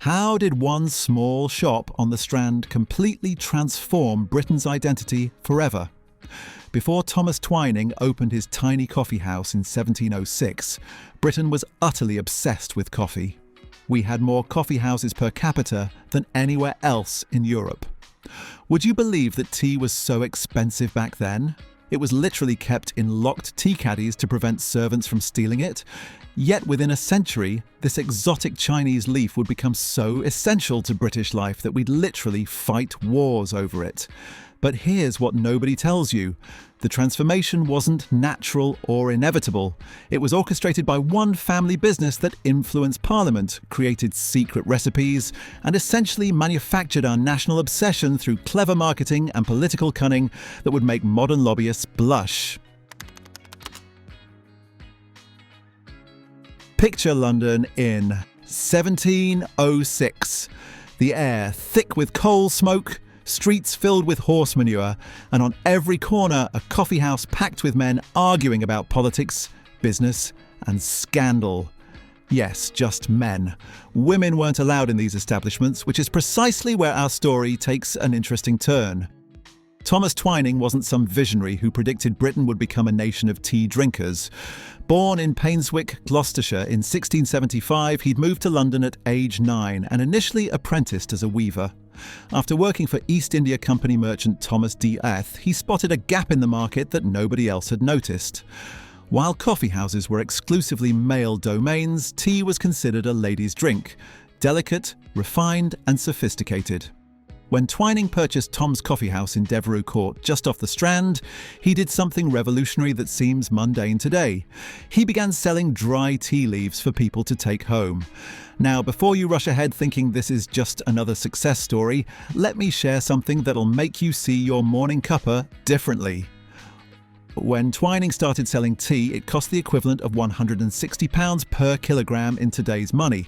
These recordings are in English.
How did one small shop on the Strand completely transform Britain's identity forever? Before Thomas Twining opened his tiny coffee house in 1706, Britain was utterly obsessed with coffee. We had more coffee houses per capita than anywhere else in Europe. Would you believe that tea was so expensive back then? It was literally kept in locked tea caddies to prevent servants from stealing it. Yet within a century, this exotic Chinese leaf would become so essential to British life that we'd literally fight wars over it. But here's what nobody tells you. The transformation wasn't natural or inevitable. It was orchestrated by one family business that influenced Parliament, created secret recipes, and essentially manufactured our national obsession through clever marketing and political cunning that would make modern lobbyists blush. Picture London in 1706. The air thick with coal smoke, streets filled with horse manure, and on every corner a coffee house packed with men arguing about politics, business, and scandal. Yes, just men. Women weren't allowed in these establishments, which is precisely where our story takes an interesting turn. Thomas Twining wasn't some visionary who predicted Britain would become a nation of tea drinkers. Born in Painswick, Gloucestershire in 1675, he'd moved to London at age 9 and initially apprenticed as a weaver. After working for East India Company merchant Thomas D. Eth, he spotted a gap in the market that nobody else had noticed. While coffee houses were exclusively male domains, tea was considered a lady's drink, delicate, refined, and sophisticated. When Twining purchased Tom's Coffee House in Devereux Court, just off the Strand, he did something revolutionary that seems mundane today. He began selling dry tea leaves for people to take home. Now, before you rush ahead thinking this is just another success story, let me share something that'll make you see your morning cuppa differently. When Twining started selling tea, it cost the equivalent of £160 per kilogram in today's money.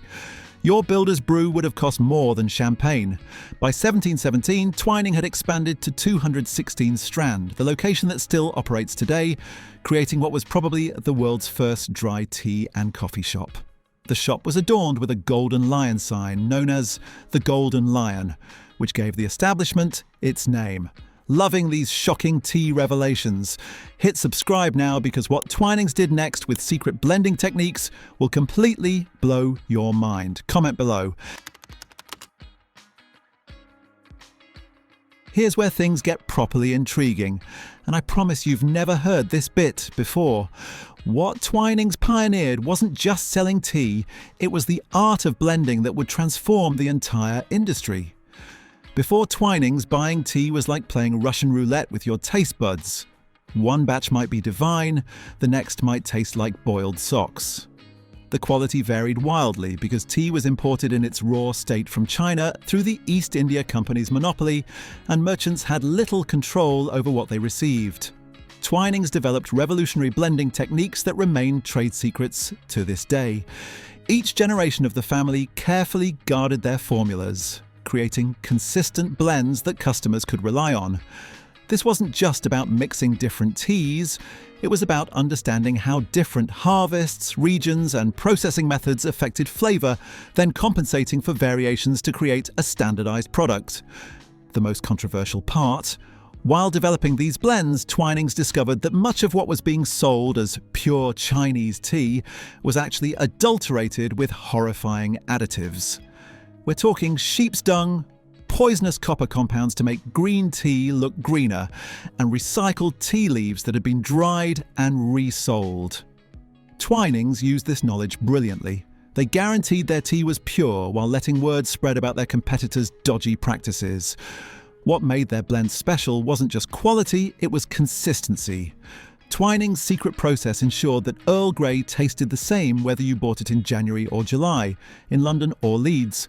Your builder's brew would have cost more than champagne. By 1717, Twining had expanded to 216 Strand, the location that still operates today, creating what was probably the world's first dry tea and coffee shop. The shop was adorned with a golden lion sign known as the Golden Lion, which gave the establishment its name. Loving these shocking tea revelations? Hit subscribe now because what Twinings did next with secret blending techniques will completely blow your mind. Comment below. Here's where things get properly intriguing, and I promise you've never heard this bit before. What Twinings pioneered wasn't just selling tea, it was the art of blending that would transform the entire industry. Before Twinings, buying tea was like playing Russian roulette with your taste buds. One batch might be divine, the next might taste like boiled socks. The quality varied wildly because tea was imported in its raw state from China through the East India Company's monopoly, and merchants had little control over what they received. Twinings developed revolutionary blending techniques that remain trade secrets to this day. Each generation of the family carefully guarded their formulas, creating consistent blends that customers could rely on. This wasn't just about mixing different teas, it was about understanding how different harvests, regions, and processing methods affected flavour, then compensating for variations to create a standardised product. The most controversial part: while developing these blends, Twinings discovered that much of what was being sold as pure Chinese tea was actually adulterated with horrifying additives. We're talking sheep's dung, poisonous copper compounds to make green tea look greener, and recycled tea leaves that had been dried and resold. Twinings used this knowledge brilliantly. They guaranteed their tea was pure while letting word spread about their competitors' dodgy practices. What made their blend special wasn't just quality, it was consistency. Twinings' secret process ensured that Earl Grey tasted the same whether you bought it in January or July, in London or Leeds.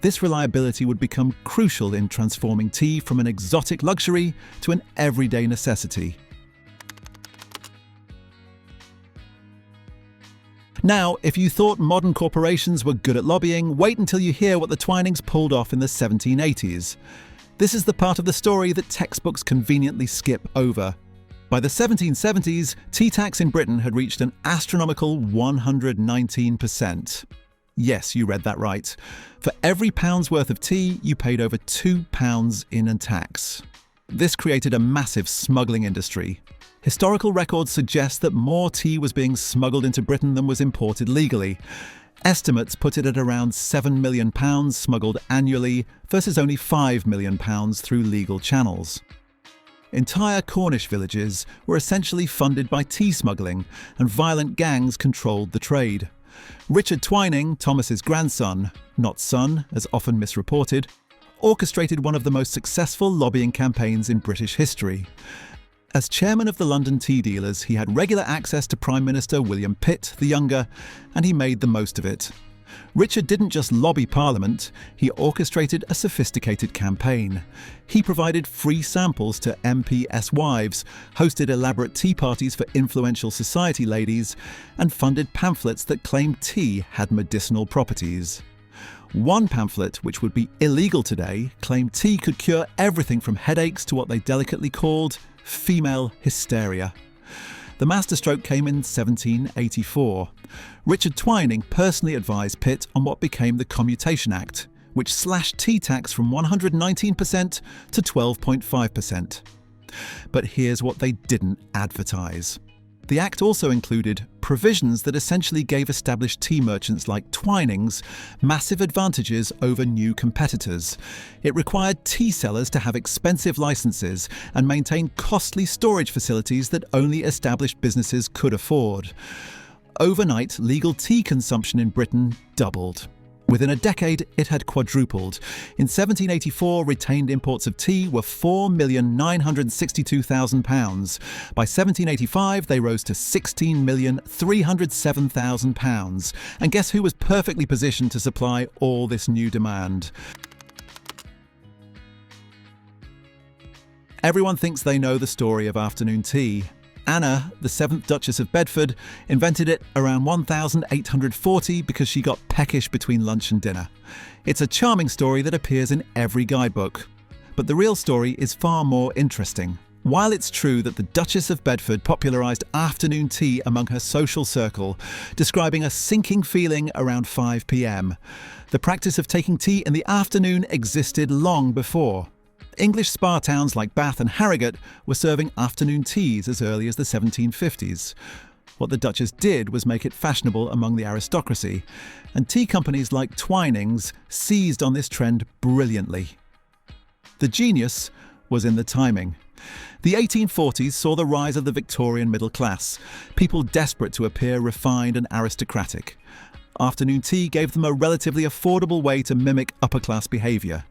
This reliability would become crucial in transforming tea from an exotic luxury to an everyday necessity. Now, if you thought modern corporations were good at lobbying, wait until you hear what the Twinings pulled off in the 1780s. This is the part of the story that textbooks conveniently skip over. By the 1770s, tea tax in Britain had reached an astronomical 119%. Yes, you read that right. For every pound's worth of tea, you paid over £2 in tax. This created a massive smuggling industry. Historical records suggest that more tea was being smuggled into Britain than was imported legally. Estimates put it at around £7 million smuggled annually versus only £5 million through legal channels. Entire Cornish villages were essentially funded by tea smuggling, and violent gangs controlled the trade. Richard Twining, Thomas's grandson, not son as often misreported, orchestrated one of the most successful lobbying campaigns in British history. As chairman of the London tea dealers, he had regular access to Prime Minister William Pitt the Younger, and he made the most of it. Richard didn't just lobby Parliament, he orchestrated a sophisticated campaign. He provided free samples to MPs' wives, hosted elaborate tea parties for influential society ladies, and funded pamphlets that claimed tea had medicinal properties. One pamphlet, which would be illegal today, claimed tea could cure everything from headaches to what they delicately called female hysteria. The masterstroke came in 1784. Richard Twining personally advised Pitt on what became the Commutation Act, which slashed tea tax from 119% to 12.5%. But here's what they didn't advertise. The Act also included provisions that essentially gave established tea merchants like Twinings massive advantages over new competitors. It required tea sellers to have expensive licenses and maintain costly storage facilities that only established businesses could afford. Overnight, legal tea consumption in Britain doubled. Within a decade, it had quadrupled. In 1784, retained imports of tea were £4,962,000. By 1785, they rose to £16,307,000. And guess who was perfectly positioned to supply all this new demand? Everyone thinks they know the story of afternoon tea. Anna, the 7th Duchess of Bedford, invented it around 1840 because she got peckish between lunch and dinner. It's a charming story that appears in every guidebook. But the real story is far more interesting. While it's true that the Duchess of Bedford popularised afternoon tea among her social circle, describing a sinking feeling around 5 p.m, the practice of taking tea in the afternoon existed long before. English spa towns like Bath and Harrogate were serving afternoon teas as early as the 1750s. What the Duchess did was make it fashionable among the aristocracy, and tea companies like Twinings seized on this trend brilliantly. The genius was in the timing. The 1840s saw the rise of the Victorian middle class, people desperate to appear refined and aristocratic. Afternoon tea gave them a relatively affordable way to mimic upper-class behaviour.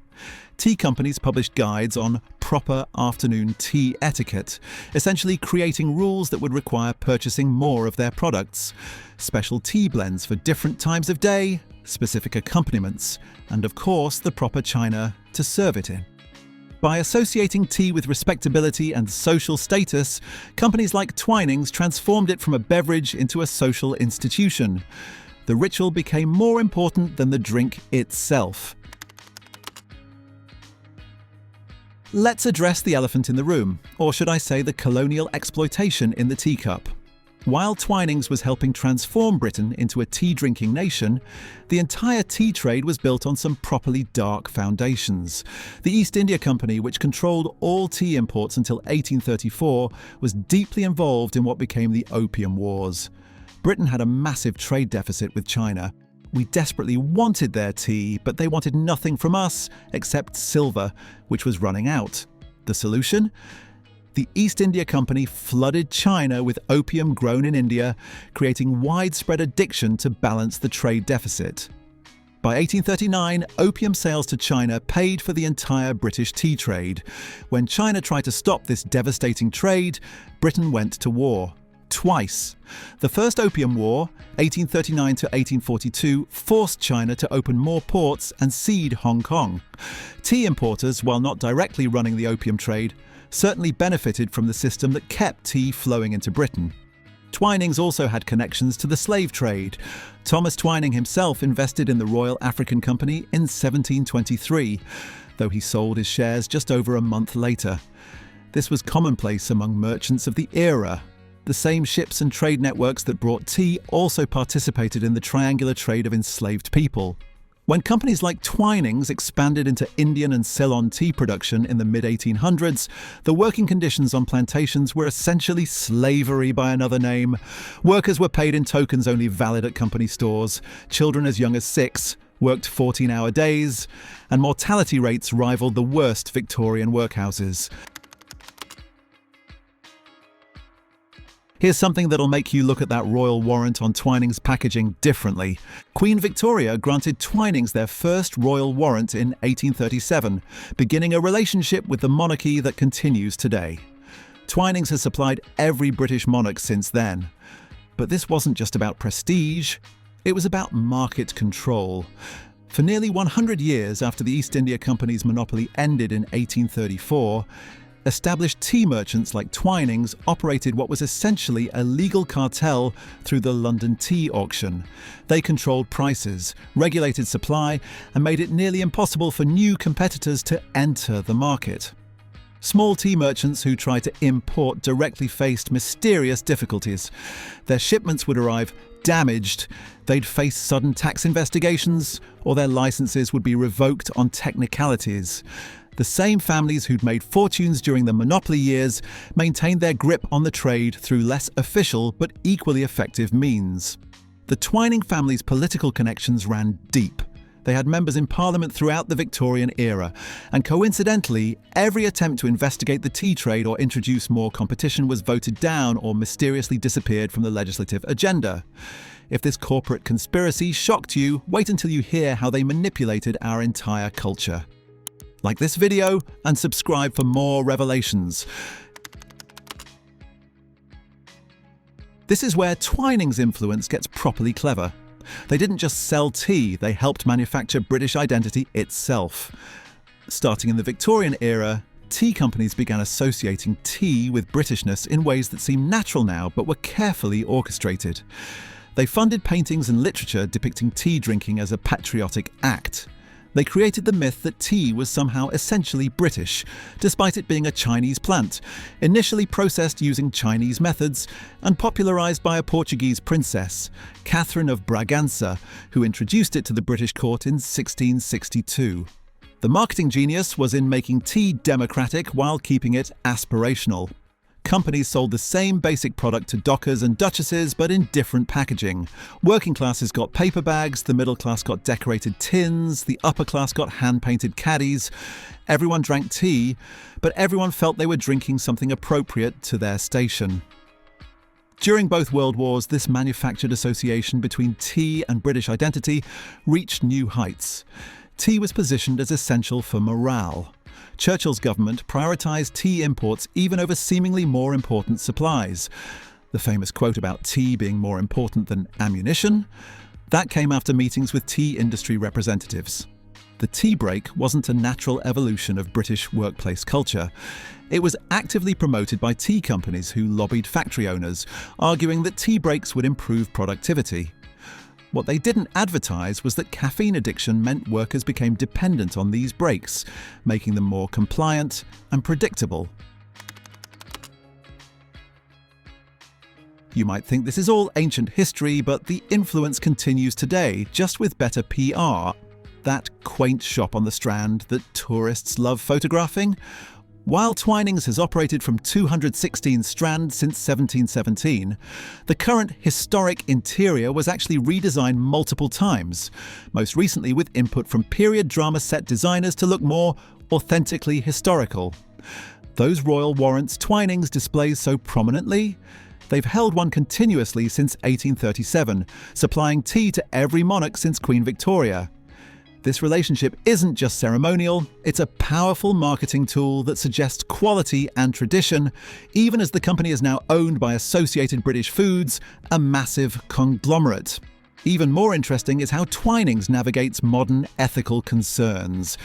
Tea companies published guides on proper afternoon tea etiquette, essentially creating rules that would require purchasing more of their products. Special tea blends for different times of day, specific accompaniments, and of course the proper china to serve it in. By associating tea with respectability and social status, companies like Twinings transformed it from a beverage into a social institution. The ritual became more important than the drink itself. Let's address the elephant in the room, or should I say the colonial exploitation in the teacup. While Twinings was helping transform Britain into a tea-drinking nation, the entire tea trade was built on some properly dark foundations. The East India Company, which controlled all tea imports until 1834, was deeply involved in what became the Opium Wars. Britain had a massive trade deficit with China. We desperately wanted their tea, but they wanted nothing from us except silver, which was running out. The solution? The East India Company flooded China with opium grown in India, creating widespread addiction to balance the trade deficit. By 1839, opium sales to China paid for the entire British tea trade. When China tried to stop this devastating trade, Britain went to war. Twice. The First Opium War, 1839 to 1842, forced China to open more ports and cede Hong Kong. Tea importers, while not directly running the opium trade, certainly benefited from the system that kept tea flowing into Britain. Twinings also had connections to the slave trade. Thomas Twining himself invested in the Royal African Company in 1723, though he sold his shares just over a month later. This was commonplace among merchants of the era. The same ships and trade networks that brought tea also participated in the triangular trade of enslaved people. When companies like Twinings expanded into Indian and Ceylon tea production in the mid-1800s, the working conditions on plantations were essentially slavery by another name. Workers were paid in tokens only valid at company stores, children as young as 6 worked 14-hour days, and mortality rates rivaled the worst Victorian workhouses. Here's something that'll make you look at that royal warrant on Twinings packaging differently. Queen Victoria granted Twinings their first royal warrant in 1837, beginning a relationship with the monarchy that continues today. Twinings has supplied every British monarch since then. But this wasn't just about prestige, it was about market control. For nearly 100 years after the East India Company's monopoly ended in 1834, established tea merchants like Twinings operated what was essentially a legal cartel through the London tea auction. They controlled prices, regulated supply, and made it nearly impossible for new competitors to enter the market. Small tea merchants who tried to import directly faced mysterious difficulties. Their shipments would arrive damaged, they'd face sudden tax investigations, or their licenses would be revoked on technicalities. The same families who'd made fortunes during the monopoly years maintained their grip on the trade through less official but equally effective means. The Twining family's political connections ran deep. They had members in Parliament throughout the Victorian era, and coincidentally, every attempt to investigate the tea trade or introduce more competition was voted down or mysteriously disappeared from the legislative agenda. If this corporate conspiracy shocked you, wait until you hear how they manipulated our entire culture. Like this video and subscribe for more revelations. This is where Twinings' influence gets properly clever. They didn't just sell tea, they helped manufacture British identity itself. Starting in the Victorian era, tea companies began associating tea with Britishness in ways that seem natural now but were carefully orchestrated. They funded paintings and literature depicting tea drinking as a patriotic act. They created the myth that tea was somehow essentially British, despite it being a Chinese plant, initially processed using Chinese methods and popularised by a Portuguese princess, Catherine of Bragança, who introduced it to the British court in 1662. The marketing genius was in making tea democratic while keeping it aspirational. Companies sold the same basic product to dockers and duchesses, but in different packaging. Working classes got paper bags, the middle class got decorated tins, the upper class got hand-painted caddies. Everyone drank tea, but everyone felt they were drinking something appropriate to their station. During both World Wars, this manufactured association between tea and British identity reached new heights. Tea was positioned as essential for morale. Churchill's government prioritised tea imports even over seemingly more important supplies. The famous quote about tea being more important than ammunition? That came after meetings with tea industry representatives. The tea break wasn't a natural evolution of British workplace culture. It was actively promoted by tea companies who lobbied factory owners, arguing that tea breaks would improve productivity. What they didn't advertise was that caffeine addiction meant workers became dependent on these breaks, making them more compliant and predictable. You might think this is all ancient history, but the influence continues today, just with better PR. That quaint shop on the Strand that tourists love photographing? While Twinings has operated from 216 Strand since 1717, the current historic interior was actually redesigned multiple times, most recently with input from period drama set designers to look more authentically historical. Those royal warrants Twinings displays so prominently? They've held one continuously since 1837, supplying tea to every monarch since Queen Victoria. This relationship isn't just ceremonial, it's a powerful marketing tool that suggests quality and tradition, even as the company is now owned by Associated British Foods, a massive conglomerate. Even more interesting is how Twinings navigates modern ethical concerns.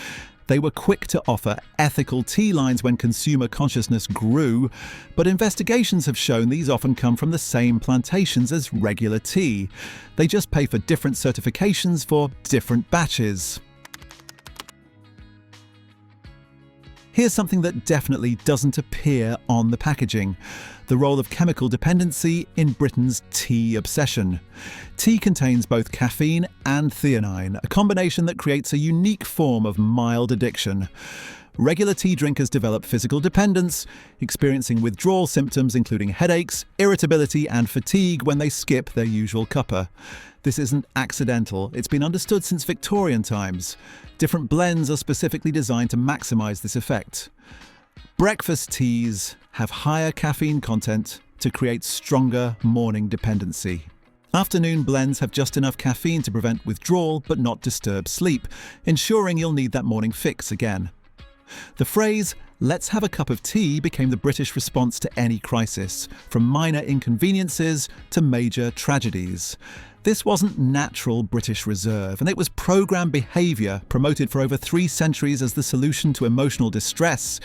They were quick to offer ethical tea lines when consumer consciousness grew, but investigations have shown these often come from the same plantations as regular tea. They just pay for different certifications for different batches. Here's something that definitely doesn't appear on the packaging: the role of chemical dependency in Britain's tea obsession. Tea contains both caffeine and theanine, a combination that creates a unique form of mild addiction. Regular tea drinkers develop physical dependence, experiencing withdrawal symptoms including headaches, irritability and fatigue when they skip their usual cuppa. This isn't accidental, it's been understood since Victorian times. Different blends are specifically designed to maximise this effect. Breakfast teas have higher caffeine content to create stronger morning dependency. Afternoon blends have just enough caffeine to prevent withdrawal but not disturb sleep, ensuring you'll need that morning fix again. The phrase, "let's have a cup of tea," became the British response to any crisis, from minor inconveniences to major tragedies. This wasn't natural British reserve, and it was programmed behaviour promoted for over 3 centuries as the solution to emotional distress,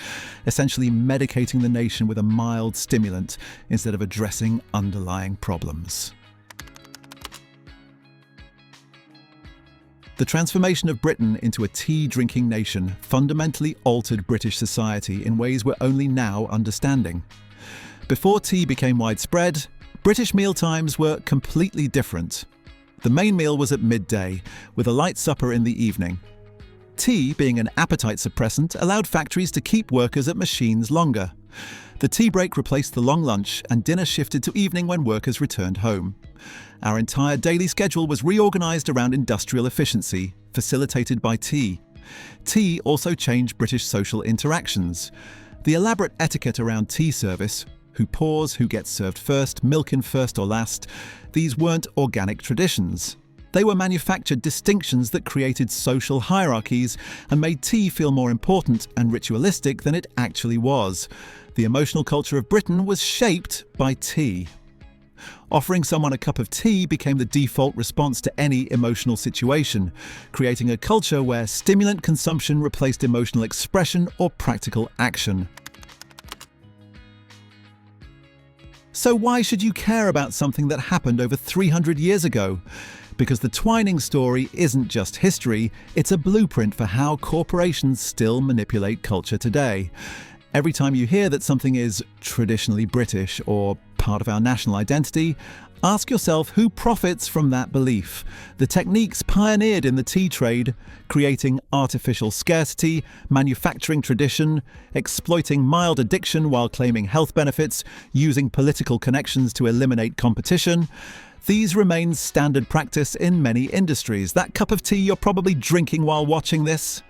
essentially medicating the nation with a mild stimulant instead of addressing underlying problems. The transformation of Britain into a tea-drinking nation fundamentally altered British society in ways we're only now understanding. Before tea became widespread, British mealtimes were completely different. The main meal was at midday, with a light supper in the evening. Tea, being an appetite suppressant, allowed factories to keep workers at machines longer. The tea break replaced the long lunch, and dinner shifted to evening when workers returned home. Our entire daily schedule was reorganised around industrial efficiency, facilitated by tea. Tea also changed British social interactions. The elaborate etiquette around tea service, who pours, who gets served first, milk in first or last, these weren't organic traditions. They were manufactured distinctions that created social hierarchies and made tea feel more important and ritualistic than it actually was. The emotional culture of Britain was shaped by tea. Offering someone a cup of tea became the default response to any emotional situation, creating a culture where stimulant consumption replaced emotional expression or practical action. So why should you care about something that happened over 300 years ago? Because the Twinings story isn't just history, it's a blueprint for how corporations still manipulate culture today. Every time you hear that something is traditionally British or part of our national identity, ask yourself who profits from that belief. The techniques pioneered in the tea trade, creating artificial scarcity, manufacturing tradition, exploiting mild addiction while claiming health benefits, using political connections to eliminate competition. These remain standard practice in many industries. That cup of tea you're probably drinking while watching this.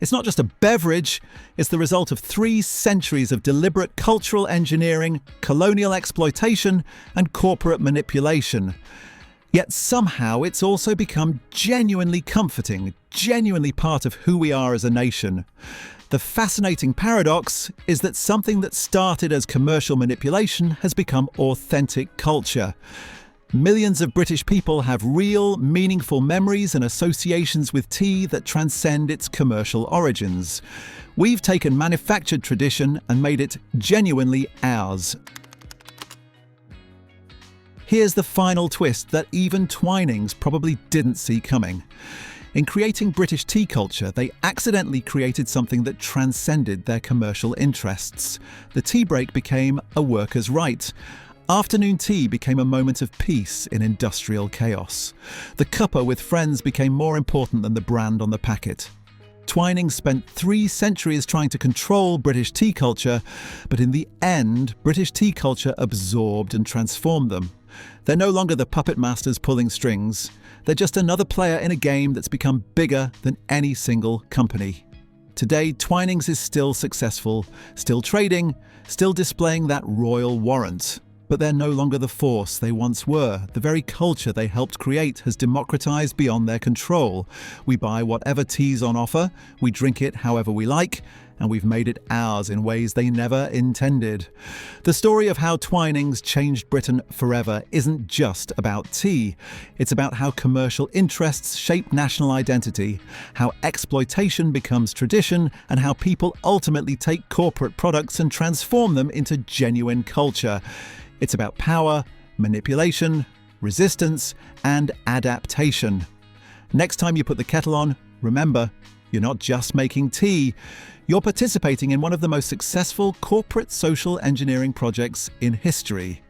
It's not just a beverage, it's the result of 3 centuries of deliberate cultural engineering, colonial exploitation, and corporate manipulation. Yet somehow it's also become genuinely comforting, genuinely part of who we are as a nation. The fascinating paradox is that something that started as commercial manipulation has become authentic culture. Millions of British people have real, meaningful memories and associations with tea that transcend its commercial origins. We've taken manufactured tradition and made it genuinely ours. Here's the final twist that even Twinings probably didn't see coming. In creating British tea culture, they accidentally created something that transcended their commercial interests. The tea break became a worker's right. Afternoon tea became a moment of peace in industrial chaos. The cuppa with friends became more important than the brand on the packet. Twinings spent 3 centuries trying to control British tea culture, but in the end, British tea culture absorbed and transformed them. They're no longer the puppet masters pulling strings. They're just another player in a game that's become bigger than any single company. Today, Twinings is still successful, still trading, still displaying that royal warrant. But they're no longer the force they once were. The very culture they helped create has democratized beyond their control. We buy whatever tea's on offer, we drink it however we like, and we've made it ours in ways they never intended. The story of how Twinings changed Britain forever isn't just about tea. It's about how commercial interests shape national identity, how exploitation becomes tradition, and how people ultimately take corporate products and transform them into genuine culture. It's about power, manipulation, resistance, and adaptation. Next time you put the kettle on, remember, You're not just making tea, you're participating in one of the most successful corporate social engineering projects in history.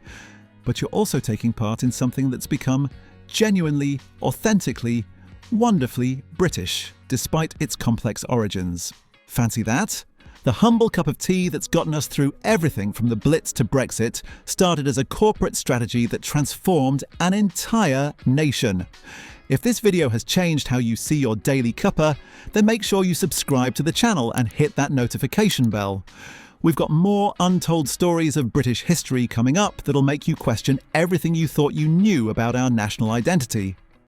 But you're also taking part in something that's become genuinely, authentically, wonderfully British, despite its complex origins. Fancy that? The humble cup of tea that's gotten us through everything from the Blitz to Brexit started as a corporate strategy that transformed an entire nation. If this video has changed how you see your daily cuppa, then make sure you subscribe to the channel and hit that notification bell. We've got more untold stories of British history coming up that'll make you question everything you thought you knew about our national identity.